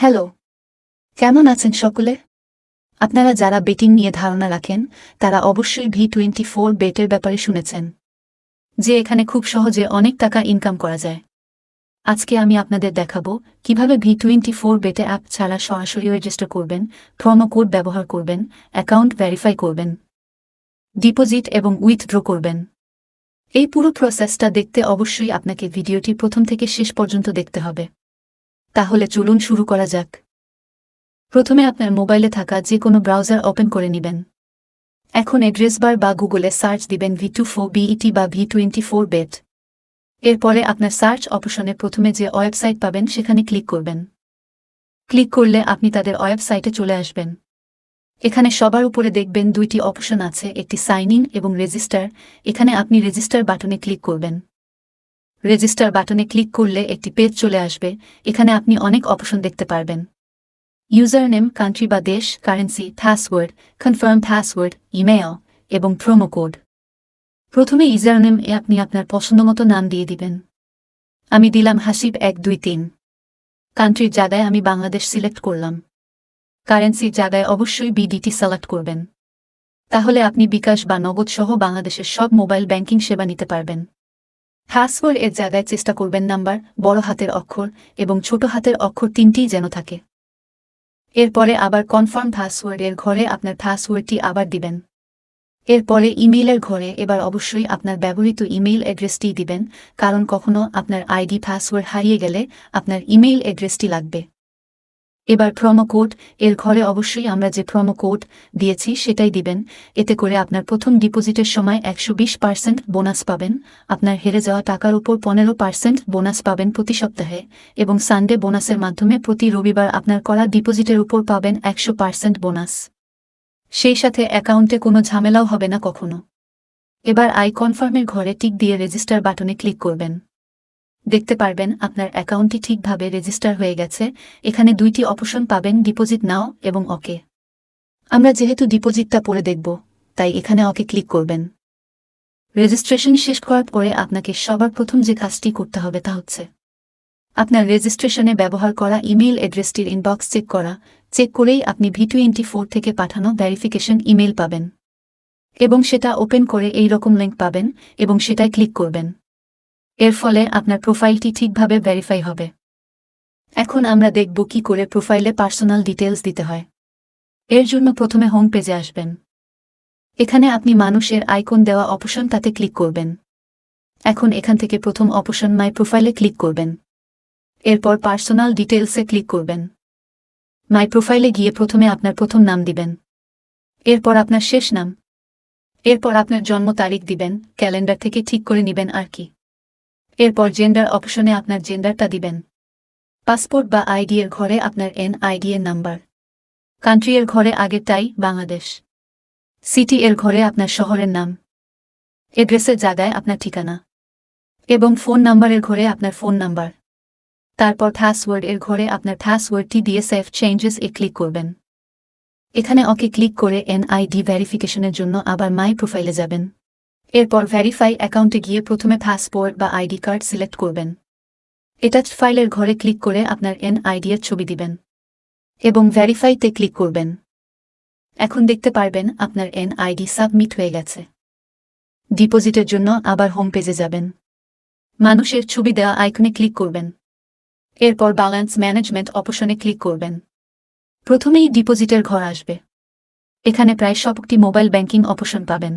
Hello, কেমন আছেন সকলে? আপনারা যারা বেটিং নিয়ে ধারণা রাখেন তারা অবশ্যই V24 বেটের ব্যাপারে শুনেছেন, যে এখানে খুব সহজে অনেক টাকা ইনকাম করা যায়। আজকে আমি আপনাদের দেখাবো কিভাবে V24 বেটে অ্যাপ ছাড়া সরাসরি রেজিস্টার করবেন, প্রোমো কোড ব্যবহার করবেন, অ্যাকাউন্ট ভেরিফাই করবেন, ডিপোজিট এবং উইথড্র করবেন। এই পুরো প্রসেসটা দেখতে অবশ্যই আপনাকে ভিডিওটি প্রথম থেকে শেষ পর্যন্ত দেখতে হবে। তাহলে চলুন শুরু করা যাক। প্রথমে আপনার মোবাইলে থাকা যে কোনো ব্রাউজার ওপেন করে নেবেন। এখন অ্যাড্রেস বার বা গুগলে সার্চ দিবেন V24BET বা V24 বেট। এরপরে আপনার সার্চ অপশনে প্রথমে যে ওয়েবসাইট পাবেন সেখানে ক্লিক করবেন। ক্লিক করলে আপনি তাদের ওয়েবসাইটে চলে আসবেন। এখানে সবার উপরে দেখবেন দুইটি অপশন আছে, একটি সাইন ইন এবং রেজিস্টার। এখানে আপনি রেজিস্টার বাটনে ক্লিক করবেন। রেজিস্টার বাটনে ক্লিক করলে একটি পেজ চলে আসবে। এখানে আপনি অনেক অপশন দেখতে পারবেন। ইউজার নেম, কান্ট্রি বা দেশ, currency, password, confirm password, email এবং প্রোমো কোড। প্রথমে ইউজার নেম এ আপনি আপনার পছন্দমতো নাম দিয়ে দিবেন। আমি দিলাম হাসিব 123। কান্ট্রির জায়গায় আমি বাংলাদেশ সিলেক্ট করলাম। কারেন্সির জায়গায় অবশ্যই বিডিটি সিলেক্ট করবেন। তাহলে আপনি বিকাশ বা নগদ সহ বাংলাদেশের সব মোবাইল ব্যাংকিং সেবা নিতে পারবেন। পাসওয়ার্ড এর জায়গায় চেষ্টা করবেন নাম্বার, বড় হাতের অক্ষর এবং ছোট হাতের অক্ষর তিনটিই যেন থাকে। এরপরে আবার কনফার্ম পাসওয়ার্ড এর ঘরে আপনার পাসওয়ার্ডটি আবার দিবেন। এরপরে ইমেইলের ঘরে এবার অবশ্যই আপনার ব্যবহৃত ইমেইল অ্যাড্রেসটি দিবেন, কারণ কখনো আপনার আইডি পাসওয়ার্ড হারিয়ে গেলে আপনার ইমেইল অ্যাড্রেসটি লাগবে। এবার প্রোমো কোড এর ঘরে অবশ্যই আমরা যে প্রোমো কোড দিয়েছি সেটাই দিবেন। এতে করে আপনার প্রথম ডিপোজিটের সময় 120% বোনাস পাবেন, আপনার হেরে যাওয়া টাকার উপর 15% বোনাস পাবেন প্রতি সপ্তাহে, এবং সানডে বোনাসের মাধ্যমে প্রতি রবিবার আপনার করা ডিপোজিটের উপর পাবেন 100% বোনাস। সেই সাথে অ্যাকাউন্টে কোনো ঝামেলাও হবে না কখনো। এবার আই কনফার্মের ঘরে টিক দিয়ে রেজিস্টার বাটনে ক্লিক করবেন। দেখতে পারবেন আপনার অ্যাকাউন্টটি ঠিকভাবে রেজিস্টার হয়ে গেছে। এখানে দুইটি অপশন পাবেন, ডিপোজিট নাও এবং ওকে। আমরা যেহেতু ডিপোজিটটা পরে দেখব, তাই এখানে ওকে ক্লিক করবেন। রেজিস্ট্রেশন শেষ করার পরে আপনাকে সবার প্রথম যে কাজটি করতে হবে তা হচ্ছে আপনার রেজিস্ট্রেশনে ব্যবহার করা ইমেইল অ্যাড্রেসটির ইনবক্স চেক করেই আপনি V24 থেকে পাঠানো ভেরিফিকেশন ইমেইল পাবেন, এবং সেটা ওপেন করে এই রকম লিঙ্ক পাবেন এবং সেটায় ক্লিক করবেন। এর ফলে আপনার প্রোফাইলটি ঠিকভাবে ভেরিফাই হবে। এখন আমরা দেখব কি করে প্রোফাইলে পার্সোনাল ডিটেলস দিতে হয়। এর জন্য প্রথমে হোম পেজে আসবেন। এখানে আপনি মানুষের আইকন দেওয়া অপশন তাতে ক্লিক করবেন। এখন এখান থেকে প্রথম অপশন মাই প্রোফাইলে ক্লিক করবেন। এরপর পার্সোনাল ডিটেলসে ক্লিক করবেন। মাই প্রোফাইলে গিয়ে প্রথমে আপনার প্রথম নাম দিবেন, এরপর আপনার শেষ নাম, এরপর আপনার জন্ম তারিখ দিবেন, ক্যালেন্ডার থেকে ঠিক করে নেবেন আর কি। এরপর জেন্ডার অপশনে আপনার জেন্ডারটা দিবেন। পাসপোর্ট বা আইডি এর ঘরে আপনার NID এর নাম্বার, কান্ট্রি এর ঘরে আগেরটাই বাংলাদেশ, সিটি এর ঘরে আপনার শহরের নাম, এড্রেসের জায়গায় আপনার ঠিকানা, এবং ফোন নাম্বারের ঘরে আপনার ফোন নাম্বার। তারপর পাসওয়ার্ড এর ঘরে আপনার পাসওয়ার্ডটি দিয়ে সেভ চেঞ্জেস এ ক্লিক করবেন। এখানে ওকে ক্লিক করে NID ভেরিফিকেশনের জন্য আবার মাই প্রোফাইলে যাবেন। এরপর ভেরিফাই অ্যাকাউন্টে গিয়ে প্রথমে পাসপোর্ট বা আইডি কার্ড সিলেক্ট করবেন। অ্যাটাচড ফাইলের ঘরে ক্লিক করে আপনার NID এর ছবি দিবেন এবং ভেরিফাইতে ক্লিক করবেন। এখন দেখতে পারবেন আপনার NID সাবমিট হয়ে গেছে। ডিপোজিটের জন্য আবার হোম পেজে যাবেন। মানুষের ছবি দেওয়া আইকনে ক্লিক করবেন। এরপর ব্যালেন্স ম্যানেজমেন্ট অপশনে ক্লিক করবেন। প্রথমেই ডিপোজিটের ঘর আসবে। এখানে প্রায় সবকটি মোবাইল ব্যাংকিং অপশন পাবেন।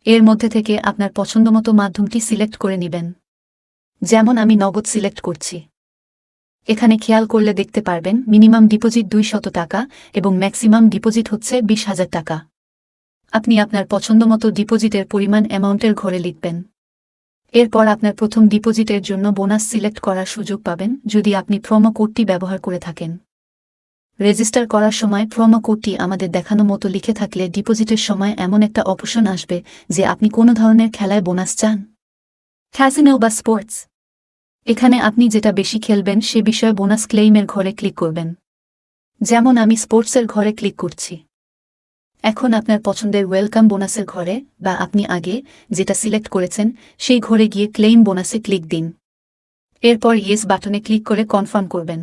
এর মধ্যে থেকে আপনার পছন্দমতো মাধ্যমটি সিলেক্ট করে নেবেন। যেমন আমি নগদ সিলেক্ট করছি। এখানে খেয়াল করলে দেখতে পারবেন মিনিমাম ডিপোজিট 200 টাকা এবং ম্যাক্সিমাম ডিপোজিট হচ্ছে 20,000 টাকা। আপনি আপনার পছন্দমতো ডিপোজিটের পরিমাণ অ্যামাউন্টের ঘরে লিখবেন। এরপর আপনার প্রথম ডিপোজিটের জন্য বোনাস সিলেক্ট করার সুযোগ পাবেন যদি আপনি প্রোমো কোডটি ব্যবহার করে থাকেন। রেজিস্টার করার সময় প্রোমো কোডটি আমাদের দেখানো মতো লিখে থাকলে ডিপোজিটের সময় এমন একটা অপশন আসবে যে আপনি কোনো ধরনের খেলায় বোনাস চান, ক্যাসিনো বা স্পোর্টস। এখানে আপনি যেটা বেশি খেলবেন সে বিষয়ে বোনাস ক্লেইমের ঘরে ক্লিক করবেন। যেমন আমি স্পোর্টসের ঘরে ক্লিক করছি। এখন আপনার পছন্দের ওয়েলকাম বোনাসের ঘরে বা আপনি আগে যেটা সিলেক্ট করেছেন সেই ঘরে গিয়ে ক্লেইম বোনাসে ক্লিক দিন। এরপর ইয়েস বাটনে ক্লিক করে কনফার্ম করবেন।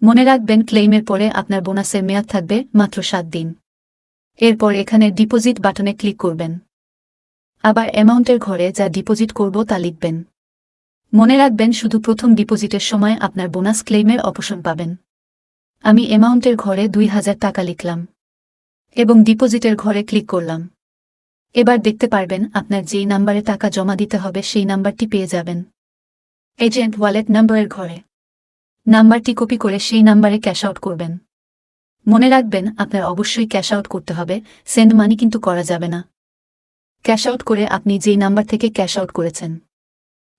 মনে রাখবেন ক্লেইমের পরে আপনার বোনাসের মেয়াদ থাকবে মাত্র 7 দিন। এরপর এখানে ডিপোজিট বাটনে ক্লিক করবেন। আবার অ্যামাউন্টের ঘরে যা ডিপোজিট করব তা লিখবেন। মনে রাখবেন শুধু প্রথম ডিপোজিটের সময় আপনার বোনাস ক্লেইমের অপশন পাবেন। আমি অ্যামাউন্টের ঘরে 2000 টাকা লিখলাম এবং ডিপোজিটের ঘরে ক্লিক করলাম। এবার দেখতে পারবেন আপনার যেই নাম্বারে টাকা জমা দিতে হবে সেই নাম্বারটি পেয়ে যাবেন। এজেন্ট ওয়ালেট নাম্বারের ঘরে নাম্বারটি কপি করে সেই নাম্বারে ক্যাশ আউট করবেন। মনে রাখবেন আপনার অবশ্যই ক্যাশ আউট করতে হবে, সেন্ড মানি কিন্তু করা যাবে না। ক্যাশ আউট করে আপনি যেই নাম্বার থেকে ক্যাশ আউট করেছেন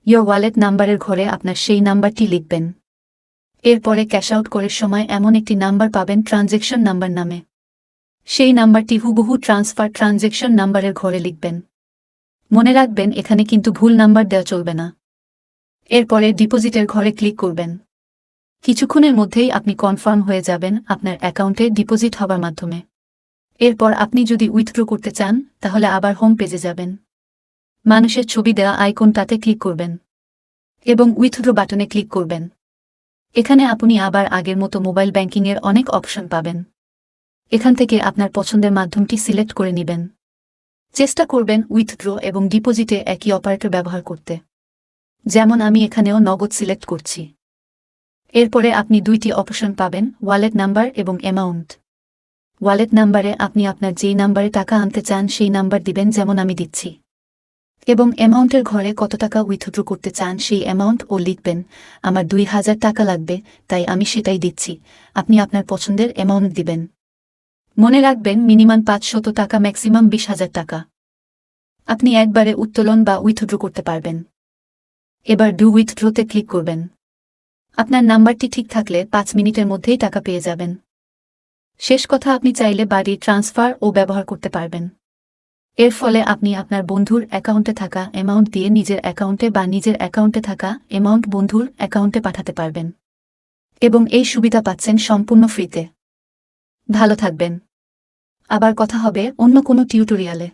ইয়োর ওয়ালেট নাম্বারের ঘরে আপনার সেই নাম্বারটি লিখবেন। এরপরে ক্যাশ আউট করার সময় এমন একটি নাম্বার পাবেন ট্রানজ্যাকশন নাম্বার নামে। সেই নাম্বারটি হুবহু ট্রান্সফার ট্রানজ্যাকশন নাম্বারের ঘরে লিখবেন। মনে রাখবেন এখানে কিন্তু ভুল নাম্বার দেওয়া চলবে না। এরপরে ডিপোজিটের ঘরে ক্লিক করবেন। কিছুক্ষণের মধ্যেই আপনি কনফার্ম হয়ে যাবেন আপনার অ্যাকাউন্টে ডিপোজিট হবার মাধ্যমে। এরপর আপনি যদি উইথড্র করতে চান তাহলে আবার হোম পেজে যাবেন। মানুষের ছবি দেওয়া আইকনটাতে ক্লিক করবেন এবং উইথড্র বাটনে ক্লিক করবেন। এখানে আপনি আবার আগের মতো মোবাইল ব্যাংকিংয়ের অনেক অপশন পাবেন। এখান থেকে আপনার পছন্দের মাধ্যমটি সিলেক্ট করে নেবেন। চেষ্টা করবেন উইথড্র এবং ডিপোজিটে একই অপারেটর ব্যবহার করতে। যেমন আমি এখানেও নগদ সিলেক্ট করছি। এরপরে আপনি দুইটি অপশন পাবেন, ওয়ালেট নাম্বার এবং অ্যামাউন্ট। ওয়ালেট নাম্বারে আপনি আপনার যেই নাম্বারে টাকা আনতে চান সেই নাম্বার দিবেন, যেমন আমি দিচ্ছি, এবং অ্যামাউন্টের ঘরে কত টাকা উইথড্র করতে চান সেই অ্যামাউন্ট ও লিখবেন। আমার 2000 টাকা লাগবে, তাই আমি সেটাই দিচ্ছি। আপনি আপনার পছন্দের অ্যামাউন্ট দিবেন। মনে রাখবেন মিনিমাম 500 টাকা, ম্যাক্সিমাম 20,000 টাকা। আপনি একবারে উত্তোলন বা উইথড্র করতে পারবেন। এবার ডু উইথড্রতে ক্লিক করবেন। আপনার নাম্বারটি ঠিক থাকলে 5 মিনিটের মধ্যেই টাকা পেয়ে যাবেন। শেষ কথা, আপনি চাইলে বাড়ি ট্রান্সফার ও ব্যবহার করতে পারবেন। এর ফলে আপনি আপনার বন্ধুর অ্যাকাউন্টে থাকা অ্যামাউন্ট দিয়ে নিজের অ্যাকাউন্টে বা নিজের অ্যাকাউন্টে থাকা অ্যামাউন্ট বন্ধুর অ্যাকাউন্টে পাঠাতে পারবেন এবং এই সুবিধা পাচ্ছেন সম্পূর্ণ ফ্রিতে। ভালো থাকবেন। আবার কথা হবে অন্য কোনো টিউটোরিয়ালে।